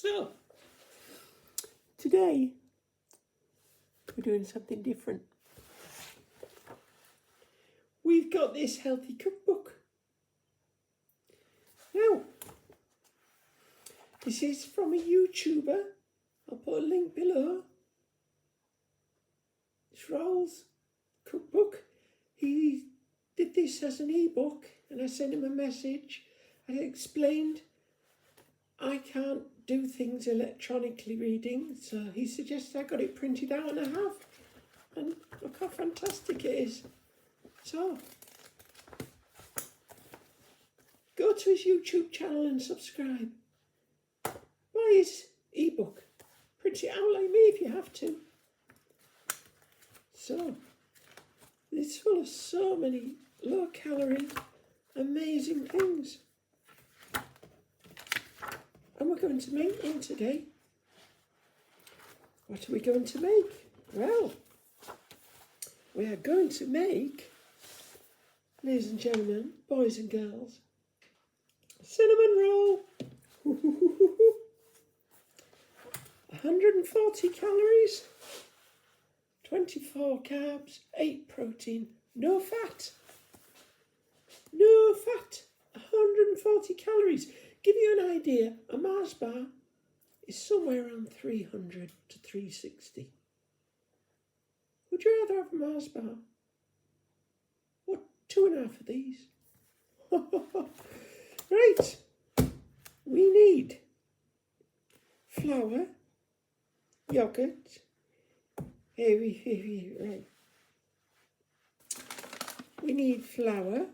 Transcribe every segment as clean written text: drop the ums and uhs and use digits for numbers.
So, today we're doing something different. We've got this healthy cookbook. Now, this is from a YouTuber. I'll put a link below. It's Rahul's cookbook. He did this as an ebook and I sent him a message. I explained I can't do things electronically reading, so he suggested I got it printed out and I have. And look how fantastic it is. So, go to his YouTube channel and subscribe. Buy his ebook. Print it out like me if you have to. So, it's full of so many low-calorie, amazing things. And we're going to make one today. What are we going to make? Well, we are going to make, ladies and gentlemen, boys and girls, cinnamon roll. 140 calories, 24 carbs, 8 protein, no fat. No fat, 140 calories. Give you an idea, a Mars bar is somewhere around 300 to 360. Would you rather have a Mars bar? What, 2.5 of these? Right, we need flour, yogurt, right. We need flour,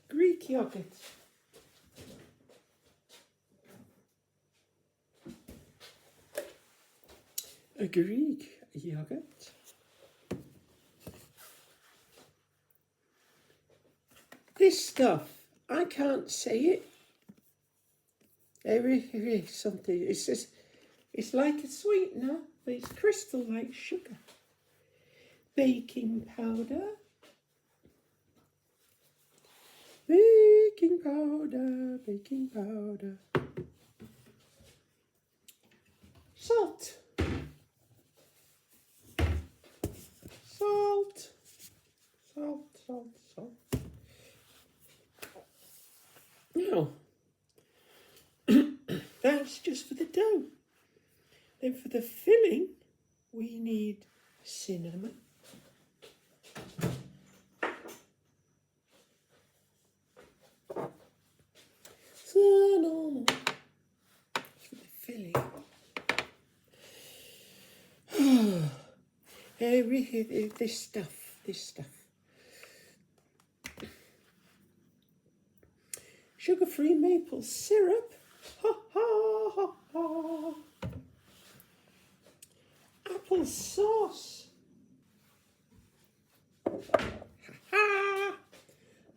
Greek yogurt, a Greek yogurt, this stuff, I can't say it, something, it's just, it's like a sweetener, but it's crystal like sugar, baking powder, baking powder, baking powder, salt, salt, salt, salt, salt. Now, that's just for the dough. Then for the filling, we need cinnamon, cinnamon for the filling. This stuff. Sugar-free maple syrup. Ha ha ha ha. Apple sauce. Ha ha.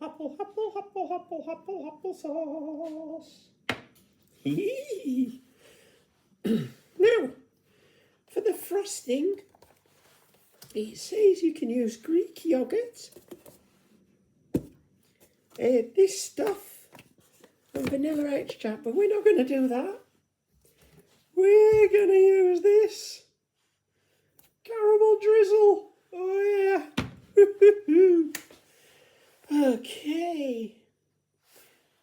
Apple sauce. Hee. Now, for the frosting, it says you can use Greek yogurt, this stuff, and vanilla extract, but we're not going to do that. We're going to use this caramel drizzle. Oh yeah. Okay.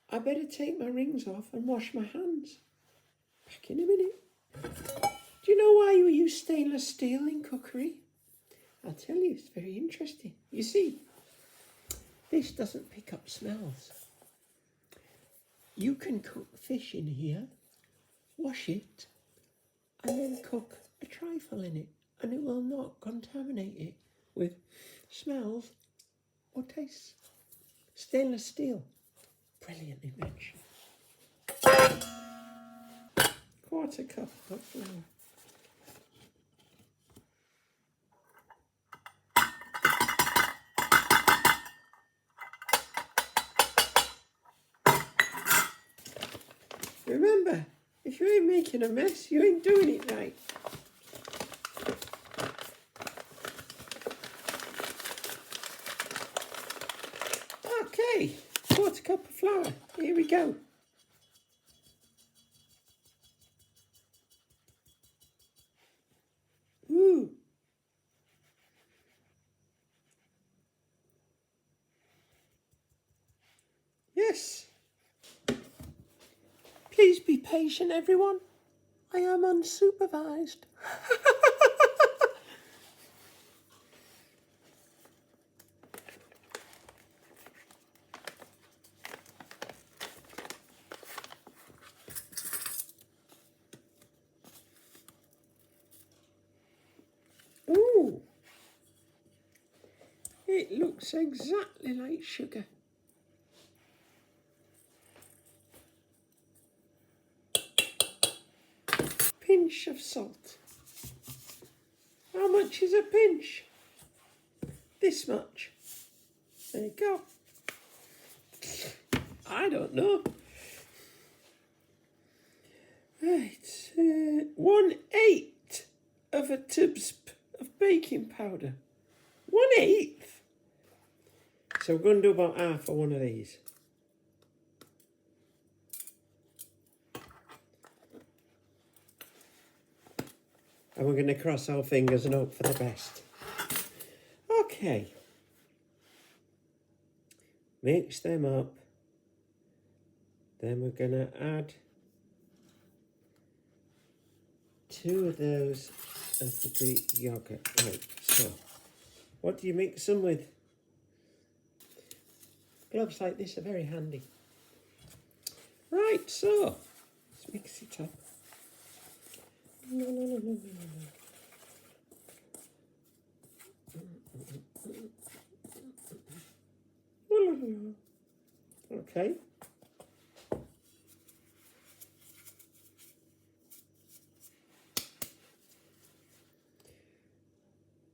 I better take my rings off and wash my hands. Back in a minute. Do you know why we use stainless steel in cookery? I'll tell you, it's very interesting. You see, this doesn't pick up smells. You can cook fish in here, wash it, and then cook a trifle in it, and it will not contaminate it with smells or tastes. Stainless steel, brilliant invention. 1/4 cup of flour. Remember, if you ain't making a mess, you ain't doing it right. Okay, 1/4 cup of flour. Here we go. Yes. Please be patient, everyone. I am unsupervised. Ooh. It looks exactly like sugar. Pinch of salt. How much is a pinch? This much. There you go. I don't know. Right. 1/8 of a tablespoon of baking powder. 1/8. So we're going to do about half of one of these. And we're going to cross our fingers and hope for the best. Okay. Mix them up. Then we're going to add 2 of those of the Greek yogurt. Right, so what do you mix them with? Gloves like this are very handy. Right, so let's mix it up. Okay.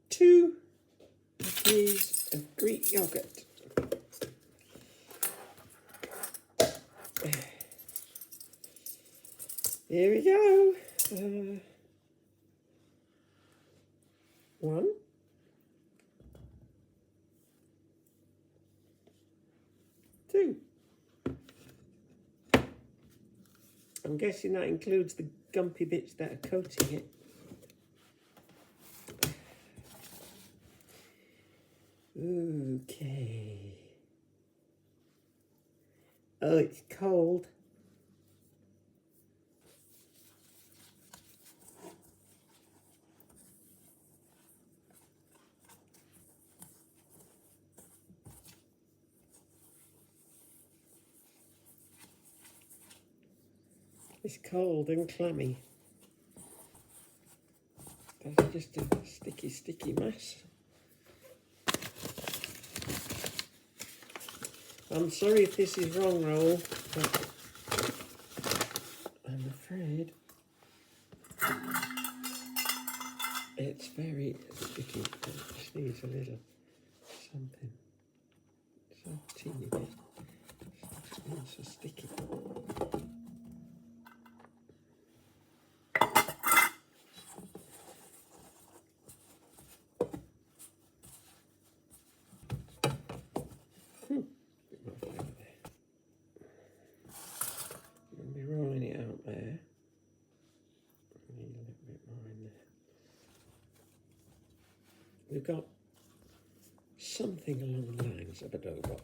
Two of these of Greek yogurt. Here we go. 1. 2. I'm guessing that includes the gumpy bits that are coating it. Okay. Oh, it's cold. It's cold and clammy. That's just a sticky mess. I'm sorry if this is wrong, Rahul, but I'm afraid it's very sticky. It just needs a little something. So teeny bit. It's not so sticky. I'll be rolling it out there. I need a little bit more in there. We've got something along the lines of a dough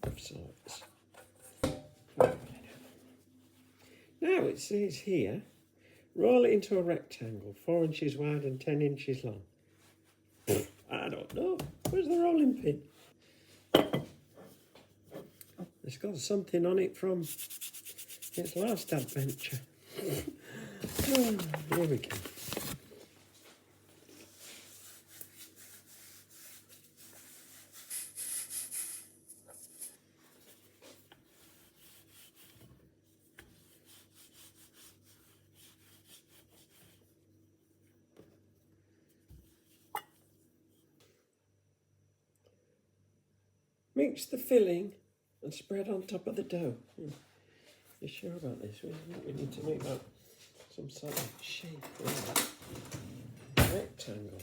of sorts. Now it says here, roll it into a rectangle, 4 inches wide and 10 inches long. I don't know. Where's the rolling pin? It's got something on it from its last adventure. Oh, here we go. Mix the filling and spread on top of the dough. You sure about this? We need to make that some sort of shape. Rectangle.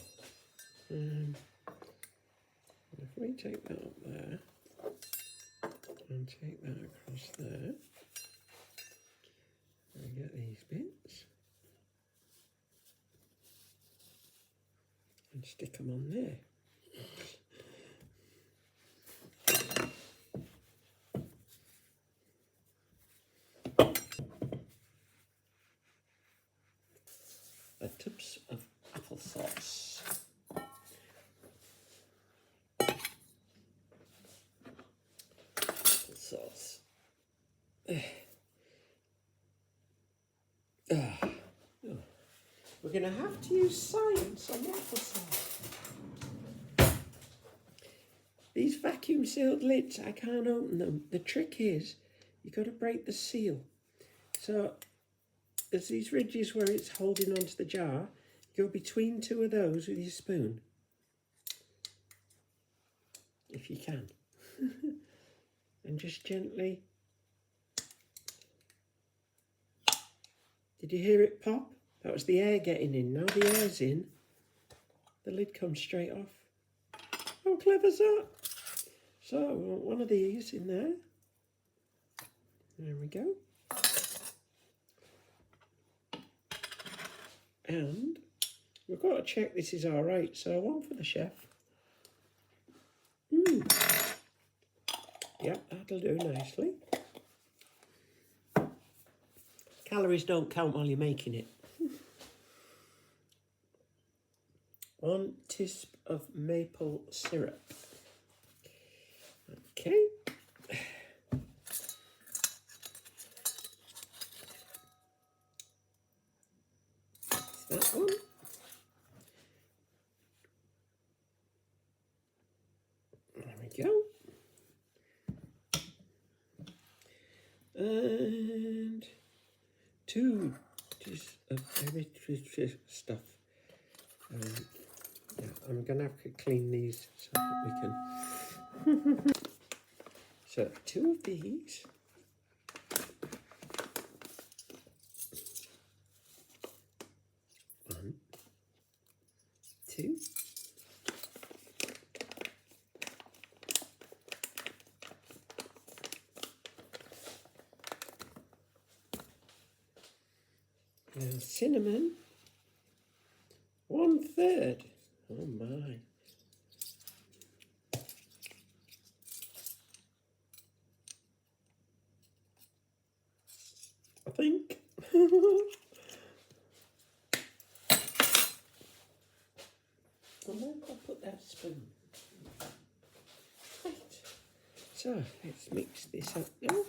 And if we take that up there and take that across there, we get these bits and stick them on there. tubs of applesauce. Applesauce. We're going to have to use science on the applesauce. These vacuum sealed lids, I can't open them. The trick is you've got to break the seal. So there's these ridges where it's holding onto the jar. Go between two of those with your spoon, if you can. And just gently. Did you hear it pop? That was the air getting in. Now the air's in, the lid comes straight off. How clever's that? So we want one of these in there. There we go. And we've got to check this is all right. So one for the chef. Yep, that'll do nicely. Calories don't count while you're making it. 1 teaspoon of maple syrup. Okay. That's that one. There we go. And 2 teaspoons of stuff. Yeah, I'm going to have to clean these so that we can. So 2 of these. 1, 2. And cinnamon. 1/3. Oh my. I think. I'll put that spoon. Right. So let's mix this up now.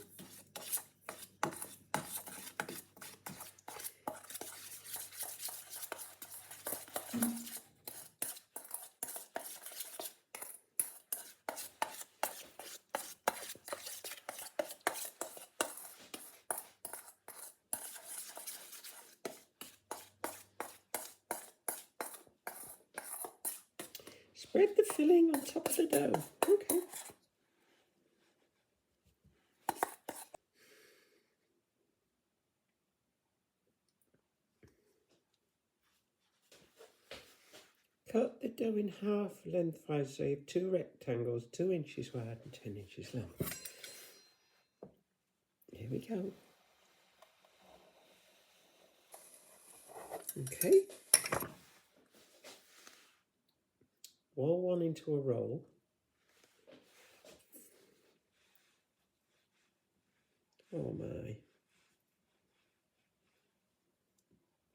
Spread the filling on top of the dough. Okay. Cut the dough in half lengthwise so you have 2 rectangles, 2 inches wide and 10 inches long. Here we go. Okay. Roll one into a roll. Oh my.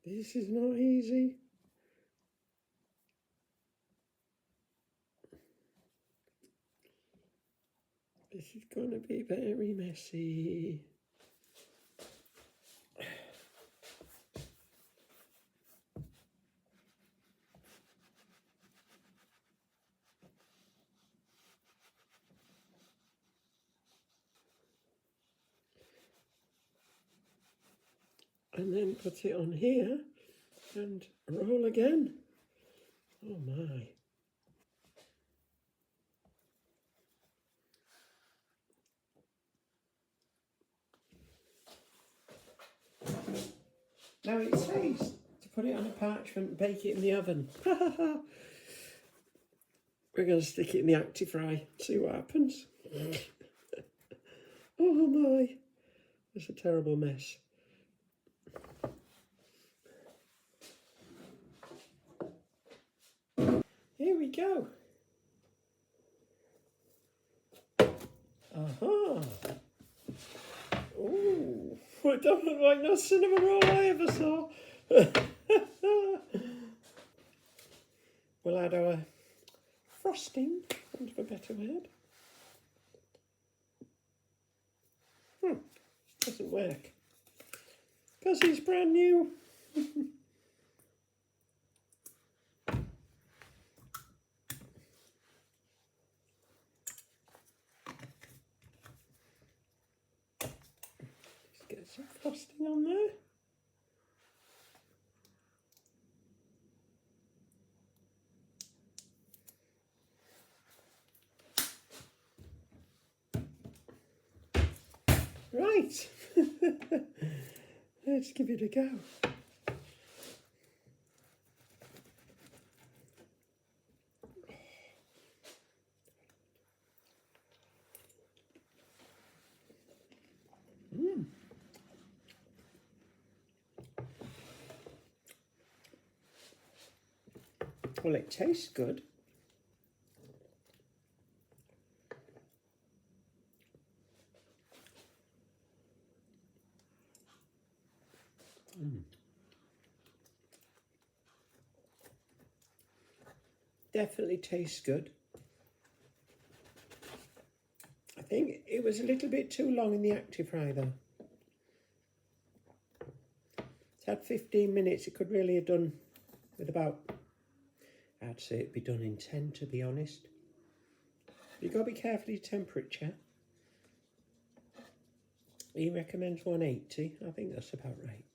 This is not easy. This is going to be very messy. And then put it on here and roll again. Oh my. Now it says to put it on a parchment and bake it in the oven. We're going to stick it in the Actifry, see what happens. Oh my, it's a terrible mess. Here we go. Aha. Oh, it doesn't look like no cinnamon roll I ever saw. we'll add our frosting, for want of a better word. Doesn't work. Because it's brand new. Just get some frosting on there. Right, let's give it a go. Well, it tastes good. Definitely tastes good. I think it was a little bit too long in the active fry though. It's had 15 minutes. It could really have done with about, I'd say it'd be done in 10 to be honest. You've got to be careful of your temperature. He recommends 180. I think that's about right.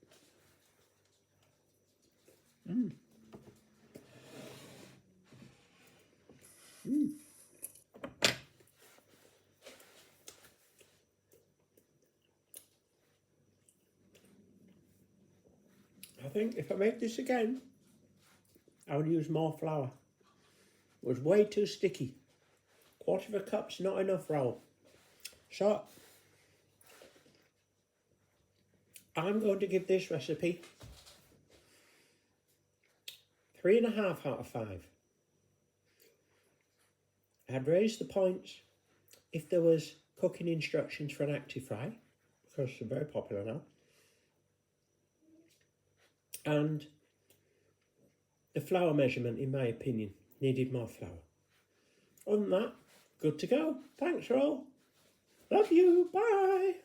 I think if I make this again, I would use more flour. It was way too sticky. 1/4 cup's not enough, Rahul. So, I'm going to give this recipe 3.5 out of 5. I'd raise the points if there was cooking instructions for an active fry, because they're very popular now. And the flour measurement, in my opinion, needed more flour. Other than that, good to go. Thanks, Rahul. Love you. Bye.